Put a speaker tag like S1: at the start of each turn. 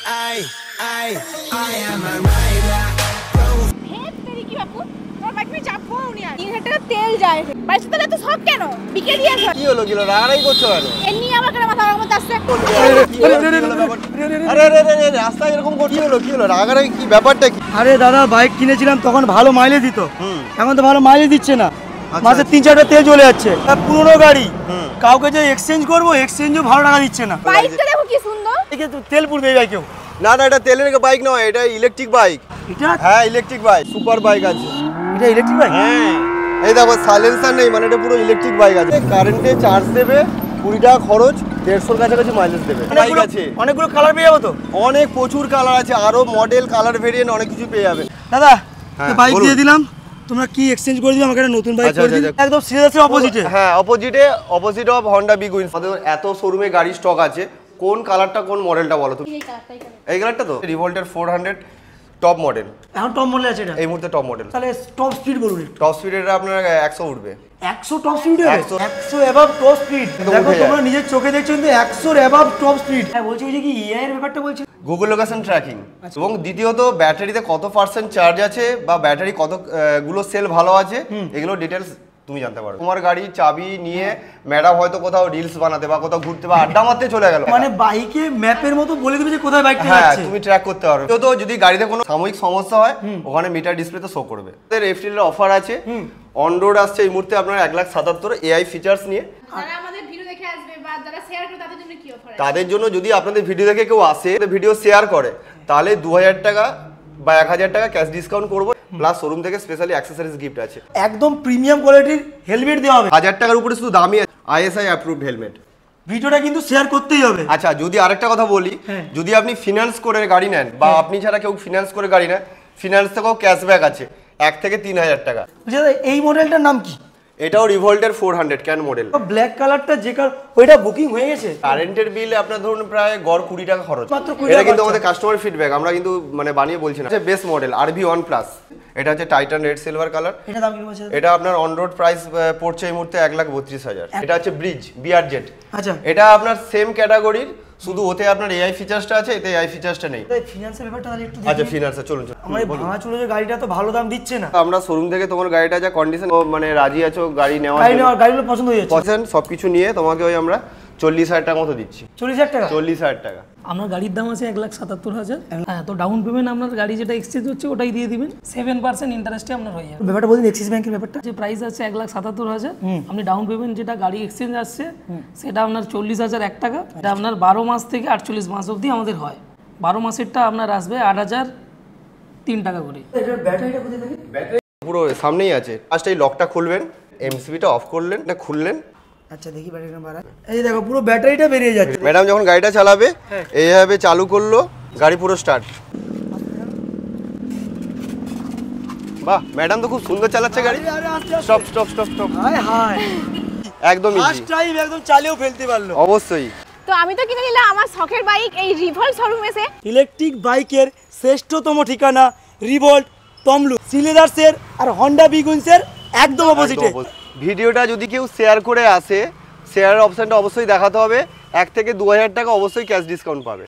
S1: I am a rider.
S2: হেট তেরি কি বাপু তোর bike মে চাপবো নি আর 3 লিটার তেল যায় বাইসে তেলে তো সব কেন বিকে দিয়েছ
S3: কি হলো কিলো রাগারাগি করছো কেন
S2: এমনি আমার কেন মাথা গরম হচ্ছে
S3: আরে রাস্তায় এরকম কি হলো রাগারাগি কি ব্যাপারটা কি?
S4: আরে দাদা বাইক কিনেছিলাম তখন ভালো মাইলেজ দিত, এখন তো ভালো মাইলেজ দিচ্ছে না। মাসে 3-4টা তেল চলে যাচ্ছে। পুরনো গাড়ি কাউকে যে এক্সচেঞ্জ করবো এক্সচেঞ্জও ভালো টাকা দিচ্ছে না।
S2: বাইকটা দেখো কি সুন্দর
S4: তেল পুরবে এই বাইকেও।
S3: না এটা তেলের বাইক নয়, এটা ইলেকট্রিক বাইক।
S4: এটা
S3: হ্যাঁ ইলেকট্রিক বাইক, সুপার বাইক আছে।
S4: এটা ইলেকট্রিক বাইক?
S3: হ্যাঁ এই দেখো সাইলেন্সার নেই, মানে এটা পুরো ইলেকট্রিক বাইক আছে। কারেন্টে চার্জ দেবে, 20 টাকা খরচ, 150-এর কাছাকাছি মাইলেজ দেবে। বাইক আছে
S4: অনেকগুলো কালার পেয়ে যাবো তো?
S3: অনেক প্রচুর কালার আছে, আরো মডেল কালার ভেরিয়েন্ট অনেক কিছু পেয়ে যাবে।
S4: দাদা বাইক
S3: বলুন।
S4: দিয়ে দিলাম, তোমরা কি এক্সচেঞ্জ করে দিবে আমাকে একটা নতুন বাইক করে দিবে? একদম সিরিয়াসলি অপোজিটে।
S3: হ্যাঁ opposite of Honda big wins. আমাদের এত শোরুমে গাড়ি স্টক আছে, কোন কালারটা কোন মডেলটা বলো তুমি? এই কালারটা তো রিভোল্টের 400 টপ মডেল।
S4: এখন টপ মডেল আছে এটা?
S3: এই মুহূর্তে টপ মডেল।
S4: তাহলে টপ স্পিড বলুন।
S3: টপ স্পিড এটা আপনার 100 উঠবে।
S4: 100 টপ স্পিড হবে? 100 এবাভ টপ স্পিড। দেখো তোমরা নিজের চোখে দেখছো কিন্তু 100 এবাভ টপ স্পিড। হ্যাঁ বলছি ওই যে কি এআই এর ব্যাপারটা বলছি।
S3: গুগল লোকেশন ট্র্যাকিং এবং দ্বিতীয়ত ব্যাটারিতে কত পার্সেন্ট চার্জ আছে বা ব্যাটারি কত গুলো সেল ভালো আছে, এগুলো ডিটেলস তুমি জানতে পারো। তোমার গাড়ি চাবি নিয়ে ম্যাডাম হয়তো কোথাও রিলস বানাতে বা কোথাও ঘুরতে বা আড্ডা মারতে চলে গেল,
S4: মানে বাইকে ম্যাপের মতো বলে দিবে যে কোথায় বাইকটা
S3: হ্যাঁ
S4: যাচ্ছে।
S3: তুমি ট্র্যাক করতে পারবে। তো যদি গাড়িতে কোনো সাময়িক সমস্যা হয় ওখানে মিটার ডিসপ্লেতে শো করবে। এর এফটিএল এর অফার আছে, অন রোড আসছে এই মুহূর্তে আপনার 1,77,000 এআই ফিচার্স নিয়ে।
S2: যারা আমাদের ভিডিও দেখে আসবে বা যারা শেয়ার করে তাদের জন্য কি অফার আছে?
S3: তাদের জন্য যদি আপনাদের ভিডিও দেখে কেউ আসে, ভিডিও শেয়ার করে, তাহলে 2000 টাকা বা 1000 টাকা ক্যাশ ডিসকাউন্ট করবো, প্লাস শোরুম থেকে স্পেশালি অ্যাক্সেসরিজ গিফট আছে।
S4: একদম প্রিমিয়াম কোয়ালিটির হেলমেট দেওয়া হবে।
S3: 1000 টাকার উপরে শুধু দামি আইএসআই অ্যাপ্রুভড হেলমেট।
S4: ভিডিওটা কিন্তু শেয়ার করতেই হবে।
S3: আচ্ছা যদি আরেকটা কথা বলি, যদি আপনি ফিনান্স করে গাড়ি নেন বা আপনি ছাড়া কেউ ফিনান্স করে গাড়ি নেন, ফিনান্স থেকেও ক্যাশব্যাক আছে 1 থেকে 3000 টাকা।
S4: এই মডেলটার নাম কি?
S3: এটাও রিভোল্টের 400 ক্যান মডেল।
S4: ব্ল্যাক কালারটা যে ওইটা বুকিং হয়ে গেছে।
S3: কারেন্টের বিল আপনার ধরুন প্রায় গড় 20 টাকা খরচ।
S4: মাত্র 20
S3: এটা
S4: টাকা
S3: কিন্তু
S4: খরচ।
S3: আমাদের কাস্টমার ফিডব্যাক, আমরা কিন্তু মানে বানিয়ে বলছি না। বেস্ট মডেল RB1 প্লাস, এটা হচ্ছে টাইটান রেড সিলভার কালার।
S4: এটা দাম কি বলছে?
S3: এটা আপনার অন রোড প্রাইস পড়ছে এই মুহূর্তে 1,32,000। এটা হচ্ছে ব্রিজ বিআরজেড।
S4: আচ্ছা
S3: এটা আপনার সেম ক্যাটাগরির, শুধু ওতে আপনার এআই ফিচার্সটা আছে, এতে এআই ফিচার্সটা নেই।
S4: ফিনান্সের ব্যাপারটা তাহলে একটু
S3: আচ্ছা ফিনান্সে চলুন।
S4: আমার এই ভাঙা চুলো যে গাড়িটা তো ভালো দাম দিচ্ছে না।
S3: আমরা শোরুম থেকে তোমার গাড়িটা যা কন্ডিশন মানে রাজি আছো গাড়ি নেওয়ার
S4: গাড়ি
S3: জন্য,
S4: নেওয়ার গাড়িগুলো পছন্দ হয়ে যাচ্ছে।
S3: পছন্দ সবকিছু নিয়ে তোমাকে ওই আমরা 40,000 টাকা মতো দিচ্ছি।
S4: 40,000 টাকা?
S3: 40,000 টাকা।
S5: আপনার গাড়ির দাম আছে 1,77,000। হ্যাঁ তো ডাউন পেমেন্ট আপনার গাড়ি যেটা এক্সচেঞ্জ হচ্ছে ওটাই দিয়ে দিবেন, 7% ইন্টারেস্টে আপনার হয়ে যাবে।
S4: ব্যাপারটা বলুন এক্সিস ব্যাংকের ব্যাপারটা।
S5: যে প্রাইস আছে 1,77,000, আপনি ডাউন পেমেন্ট যেটা গাড়ি এক্সচেঞ্জ আসছে সেটা আপনার 40,001 টাকা। এটা আপনার 12 মাস থেকে 48 মাস অবধি আমাদের হয়। 12 মাসেরটা আপনার আসবে 8,003 টাকা করে।
S4: এটার ব্যাটারিটা কোথায় থাকে?
S3: ব্যাটারি পুরো সামনেই আছে। ফার্স্ট এই লকটা খুলবেন, এমসিবিটা অফ করলেন, এটা খুললেন।
S4: আচ্ছা দেখি ব্যাটারিটা বাড়া। এই দেখো পুরো ব্যাটারিটা বেরিয়ে যাচ্ছে।
S3: ম্যাডাম যখন গাড়িটা চালাবে এইভাবে চালু করলো, গাড়ি পুরো স্টার্ট। বাহ ম্যাডাম তো খুব সুন্দর চালাচ্ছে গাড়ি। Stop stop stop stop.
S4: হায় হায়
S3: একদম ইজি।
S4: ফার্স্ট টাইম একদম চালিয়েও ফেলতে পারলো।
S3: অবশ্যই।
S2: তো আমি তো কিনে নিলাম আমার শখের বাইক এই রিভল্ট শোরুম এসে।
S4: ইলেকট্রিক বাইকের শ্রেষ্ঠতম ঠিকানা রিভল্ট তমলু, সিলেদার্সের আর হন্ডা বিগুইন্সের একদম অপোজিটে।
S3: ভিডিওটা যদি কেউ শেয়ার করে আসে, শেয়ারের অপশনটা অবশ্যই দেখাতে হবে। 1 থেকে 2000 টাকা অবশ্যই ক্যাশ ডিসকাউন্ট পাবে।